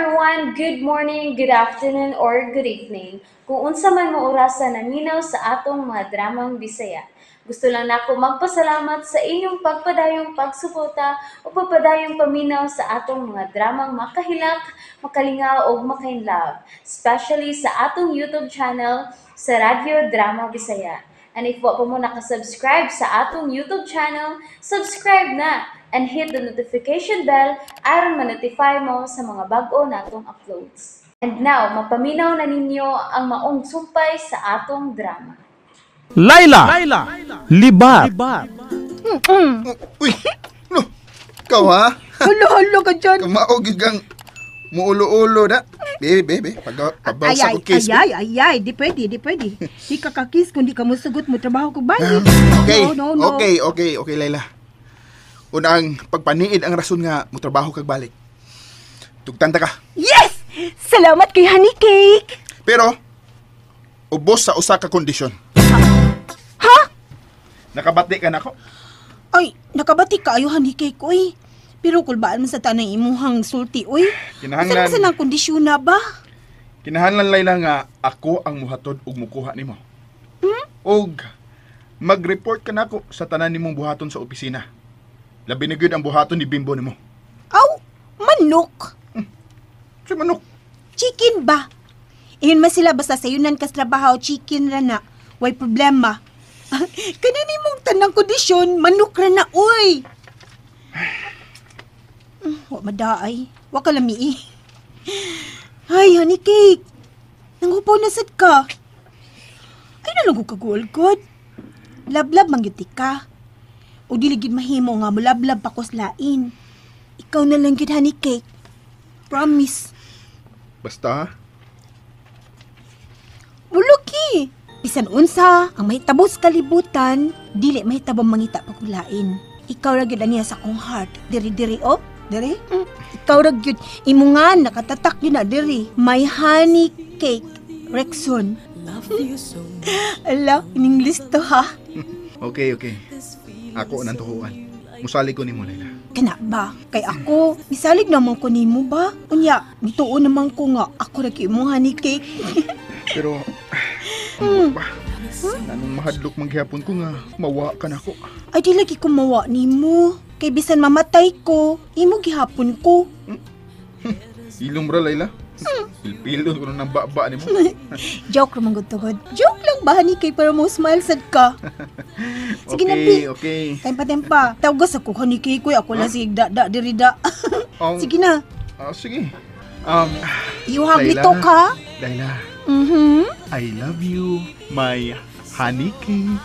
everyone, good morning, good afternoon, or good evening. Kung unsa man mo orasan naminaw sa atong mga dramang Bisaya. Gusto lang nako magpasalamat sa inyong pagpadayong pagsuporta o pagpadayong paminaw sa atong mga dramang makahilak, makalingaw o makainlove, especially sa atong YouTube channel sa Radyo Drama Bisaya. And if wa pa mo nakasubscribe sa atong YouTube channel, subscribe na and hit the notification bell aron ma-notify mo sa mga bag-o natong uploads. And now, mapaminaw na ninyo ang maong sumpay sa atong drama. Laila, libat. Uy, no, ikaw ha? Halo ka dyan. Kamaog kang muulo-ulo na. Bebe, pabawsa ko kiss. Ay, di pwede. Di ka kakis kung di ka mo sugot mo trabaho ko ba? No. Okay, Layla. Unang pagpaniid ang rason nga mo trabaho kag balik. Tugtanta ka. Yes! Salamat kay Honey Cake. Pero, ubos sa usa ka kondisyon. Ha? Nakabati ka na ko. Ay, nakabati ka ayo Honey Cake, uy. Pero kulbaan mo sa tanang imuhang sulti, uy. Kinahanglan- Saan ang kondisyon na ba? Kinahanglan Layla nga ako ang muhatod ug mukuha nimo. Og mag-report ka nako sa tanan nimong buhaton sa opisina. Labi na gyud ang buhaton ni Bimbo nimo. Aw, manok. Si manok. Chicken ba? Iyon man sila basta sa yunan kas trabaho, chicken ra na. Way problema. Kanani mong tanang kondisyon, manok ra na, uy. Wa madaay. Wa ka lami. Ay, Honey Cake. Nangupaw na sad ka. Ay, nalago ka gulgod. Lablab mangyuti ka. O diligid mahimo nga mulablab pa lain. Ikaw na lang gid Honey Cake. Promise. Basta, Buluki. Bisan unsa ang mahitabos kalibutan, dili mahitabang mangita pagulain. Ikaw ra gyud aniya sa akong heart. Diri oh. Diri? Ikaw ra gyud imungan nakatatak yun na diri. My Honey Cake. Rexon. Ala, in English to ha. okay. Ako nang tuhuan. Musali ko nimo Layla. Kana ba? Kay ako, misalig naman ko nimo ba? Unya, bituon naman ko nga ako ra kay imong Honey Cake. Pero, ano ba? Anong mahadlok manghihapon ko nga mawa ka na ko. Ay di lagi ko mawa nimo. Kay bisan mamatay ko, imo gihapon ko. Ilom ra Layla. Pilpilon ko nang baba nimo. Joke naman gud tugod. Joke lang ba Honey Cake para mo smile sad ka? Sige na, Bi. Okay. Tempa. Tawgas ako Honey Cake ko. Ako lang si da diri da. Sige na. Sige. You have me Layla. talk ha? Layla, Mhm. I love you, my Honey Cake.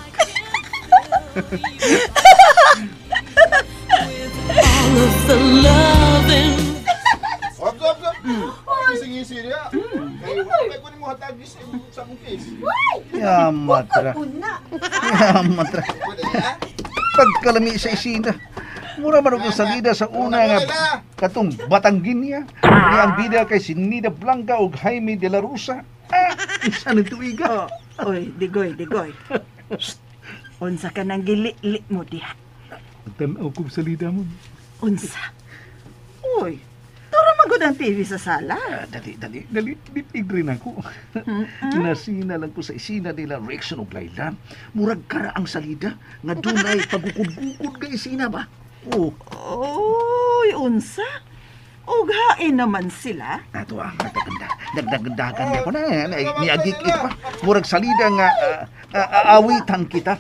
Wag. Ngisi dia. Kay wala ko nimo hatag sa mong case. Yamatra. Pagkalami sa isina. Mura man ako salida sa una nga katong Batanggin niya. Ni ang bida kay si Nida Blanca ug Jaime de la Rosa. Isa ng tuiga. Oy, digoy. Unsa ka nang gili-li mo diha? Tanaw ko sa salida mo. Unsa? Oy, turo magod ang TV sa sala. Dali, bitig rin ako. Nasina lang ko sa isina nila Rexon ug Layla. Murag kara ang salida nga dunay pagukod-gukod ka isina ba? Oh, Oy, unsa? Ug hain naman sila. ato ang nagdagandagan niya ko na niagik pa. Murag salida nga aawitan kita.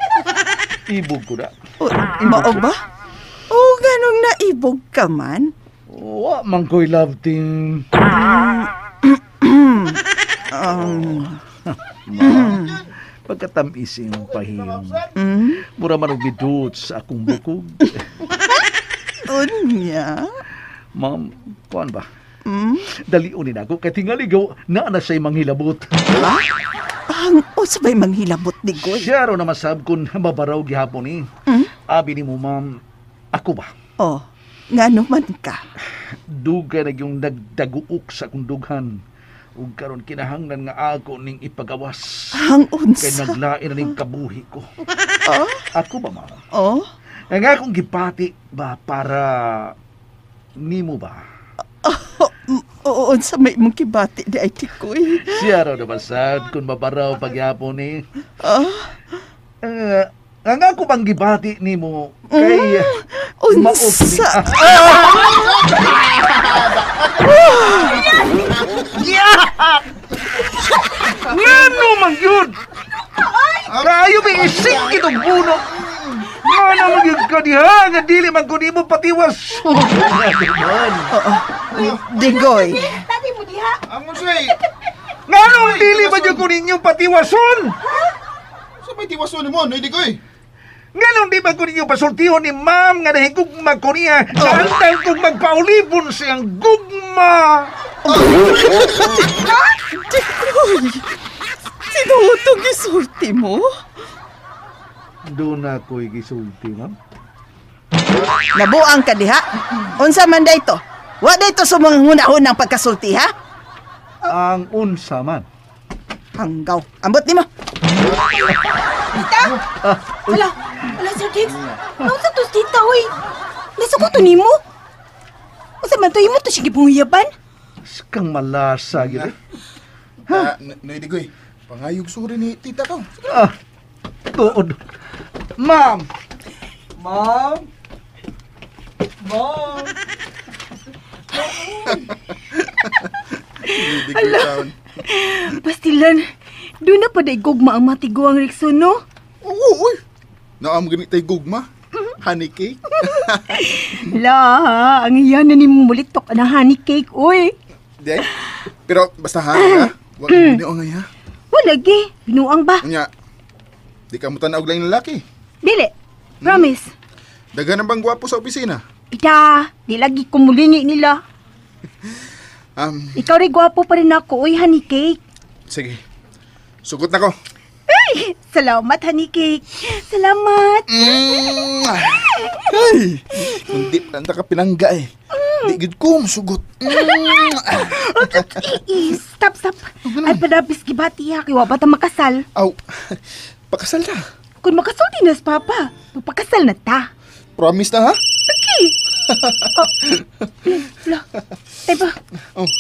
Ibog ko na. Mao ba? O ganong naibog ka man? Wa man ko'y love team. Pagkatamising pahiyong. Mura man og bidot sa akong bukog. Unya? Ma'am, kuan ba? Daliunin ako kay tingaligaw na siya'y manghilabot. Ang usabay manghilabot digoy. Siya raw na masab kung mabaraw gihapon ni. Abi ni mo, ma'am, ako ba? Oh, ngano man ka? Duga na yung nagdaguok sa akong dughan. Ug karon kinahanglan nga ako ning ipagawas. Ang Kay unsa? naglain na ning kabuhi ko. Oh? Ako ba, ma'am? Oh? Nga akong gipati ba para nimo ba? Oo, sa may mong kibati di ay tikoy. Siya raw naman sad kung mabaraw pagyapon ni. Ah, Ang ako bang gibati ni mo kay unsa? Ngano man yun? Kayo may ising itong puno. Ngano man yun ka diha nga dili man kunin mo patiwas. Digoy. Amon say, Ngano dili man yun kunin yung patiwason? sa may tiwaso ni mo, hindi ko eh. Ngano di ba kunin yung pasultihon ni ma'am nga nahigugma ko niya sa antay kong magpaulipon siyang gugma. Digoy. Sinutong isulti mo? Doon ako'y gisulti, ma'am. Nabuang ka diha? Unsa man dayto? Wa dayto sa mga hunahunang pagkasulti ha? Ang unsa man. Hanggaw. Ambot ni mo. Tita? Wala. Wala, Sir Dix. Ano sa to, tita, oy? Nasa ko to ni mo? Masa man to, imo to sige pungiyaban? Kang malasa, gila. Hindi ko eh. Pangayog suri ni tita ko. Tuod. Ma'am! Ma'am! Ma'am! Hindi ko sound. Pastilan, doon na pa day gugma ang matiguang Rikson, no? Oo, uy. Naam ganit tay gugma. Honey cake. La, ang iyan na ni mulitok na honey cake, oy. Di ay? Pero basta honey ha. Huwag mo binioangay ha. Wala, gi. Binuang ba? Unya, di ka mo tanaw lang ng lalaki. Dili. Promise. Daghan bang gwapo sa opisina? Ita, di lagi kumulingi nila. Ikaw rin gwapo pa rin ako, oy, honey cake. Sige. Sugot na ko. Ay, salamat, honey cake. Salamat. Ay, hindi pa ka pinangga eh. Di gid ko masugot. Stop. Ay, padabis gibati ha, kiwa bata makasal. Aw, pakasal na. Kung makasal dinas, papa, magpakasal na ta. Promise na ha? Lagi. La, eba, Oh.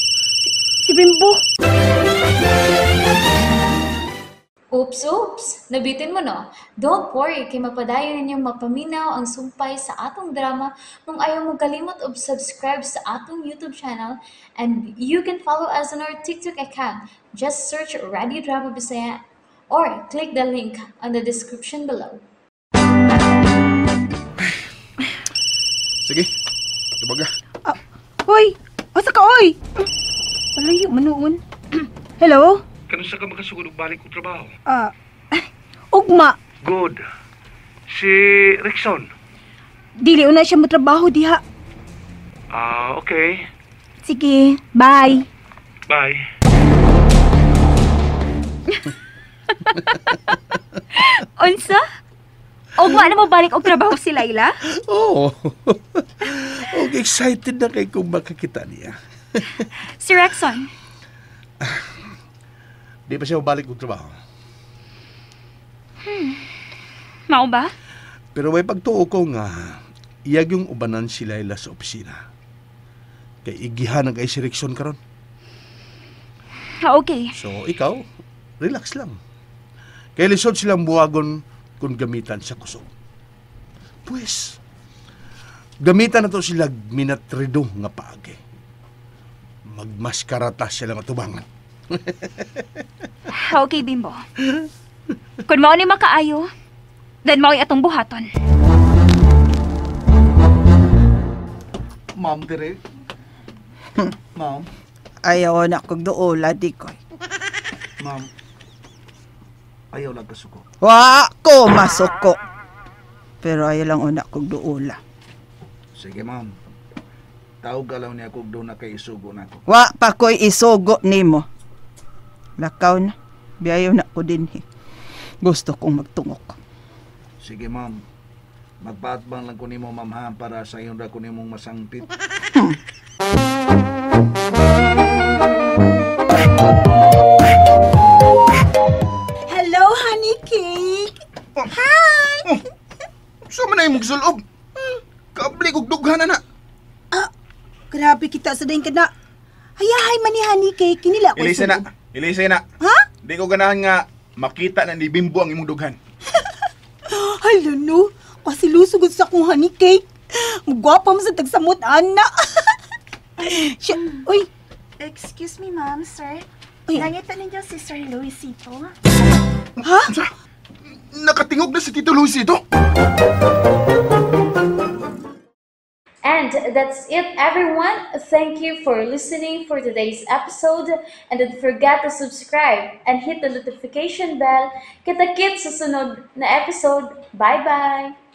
si Bimbo. Oops! Nabitin mo no? Don't worry, kay mapadayon ninyong mapaminaw ang sumpay sa atong drama kung ayaw mo kalimot og subscribe sa atong YouTube channel and you can follow us on our TikTok account. Just search Radio Drama Bisaya or click the link on the description below. Sige. Tubaga. Hoy, asa ka, oy? Palayo, manuon. Hello? Kanusa ka makasugod og balik ko trabaho? Ugma. Good. Si Rickson. Dili una siya matrabaho diha. Okay. Sige, bye. Bye. Unsa? Ugma na mo balik og trabaho si Layla? Oo. Excited na kay kung makakita niya. Si Rexon? Di pa siya mabalik ng trabaho. Mao ba? Pero may pagtuo ko nga, iyag yung ubanan si Layla sa opisina. Kay igihan ang kay si Rickson karon. Okay. So, ikaw, relax lang. Kay lisod silang buwagon kung gamitan sa kusog. Pues, gamitan na to sila minatrido nga paagi. Magmaskarata sila matubangan. Okay, Bimbo. Kung mao ni makaayo, then mao atong buhaton. Ma'am, dire. Ma'am. Ayaw na kog duola, Dikoy. Ma'am. Ayaw lang kasuko. Wa ko masuko. Pero ayaw lang una kog duola. Sige, ma'am. Tawag galaw niya kung doon na kay isugo na ako. Wa pa ko'y isugo nimo. Lakaw na. Biyayaw na ko din eh. Gusto kong magtungok. Sige, ma'am. Magpaatbang lang ko nimo, ma'am, ha, para sa iyon ra ko nimong masangpit. Hello, honey cake. Hi. Sa man ay magsulob. Kabli kog dughan na. Grabe kita sa din ka na. Hayahay man ni honey cake, kinila ko Ilise na. Ilise na. Ha? Di ko ganahan nga makita na ni Bimbo ang imong dughan. Hala no, kasi lusugod sa kong honey cake. Magwapa mo sa tagsamot, ana. Siya, uy, Excuse me, ma'am, sir. Ay. Nangita ninyo si Sir Luisito. ha? Nakatingog na si Tito Luis ito. And that's it, everyone. Thank you for listening for today's episode. And don't forget to subscribe and hit the notification bell. Kita-kits sa sunod na episode. Bye-bye!